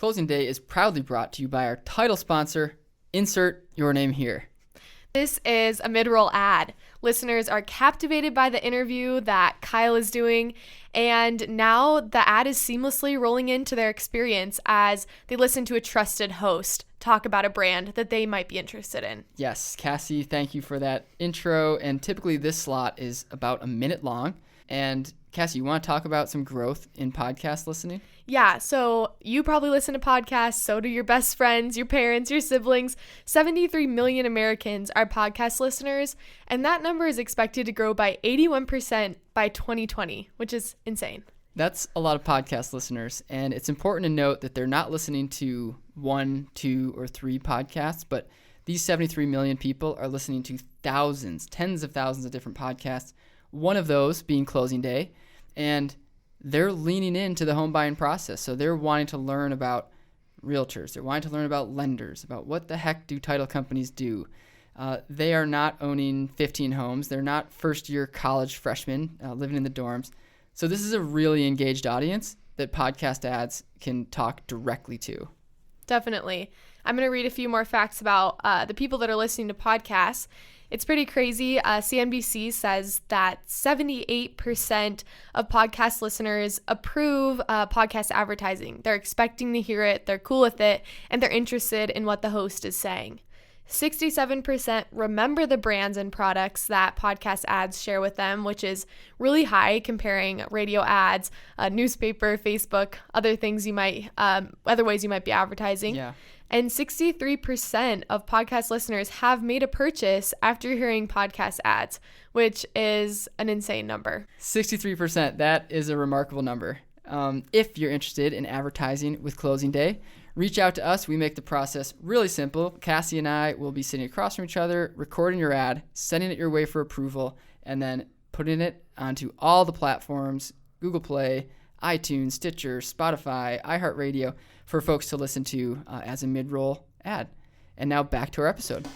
Closing Day is proudly brought to you by our title sponsor, insert your name here. This is a mid-roll ad. Listeners are captivated by the interview that Kyle is doing, and now the ad is seamlessly rolling into their experience as they listen to a trusted host talk about a brand that they might be interested in. Yes, Cassie, thank you for that intro. And typically this slot is about a minute long. And Cassie, you want to talk about some growth in podcast listening? Yeah, so you probably listen to podcasts, so do your best friends, your parents, your siblings. 73 million Americans are podcast listeners, and that number is expected to grow by 81% by 2020, which is insane. That's a lot of podcast listeners, and it's important to note that they're not listening to 1, 2, or 3 podcasts, but these 73 million people are listening to thousands, tens of thousands of different podcasts, one of those being Closing Day, and they're leaning into the home buying process. So they're wanting to learn about realtors. They're wanting to learn about lenders, about what the heck do title companies do. They are not owning 15 homes. They're not first-year college freshmen living in the dorms. So this is a really engaged audience that podcast ads can talk directly to. Definitely. I'm going to read a few more facts about the people that are listening to podcasts. It's pretty crazy. CNBC says that 78% of podcast listeners approve podcast advertising. They're expecting to hear it, they're cool with it, and they're interested in what the host is saying. 67% remember the brands and products that podcast ads share with them, which is really high comparing radio ads, newspaper, Facebook, other ways you might be advertising. Yeah. And 63% of podcast listeners have made a purchase after hearing podcast ads, which is an insane number. 63%, that is a remarkable number. If you're interested in advertising with Closing Day, reach out to us. We make the process really simple. Cassie and I will be sitting across from each other, recording your ad, sending it your way for approval, and then putting it onto all the platforms, Google Play, iTunes, Stitcher, Spotify, iHeartRadio, for folks to listen to as a mid-roll ad. And now back to our episode.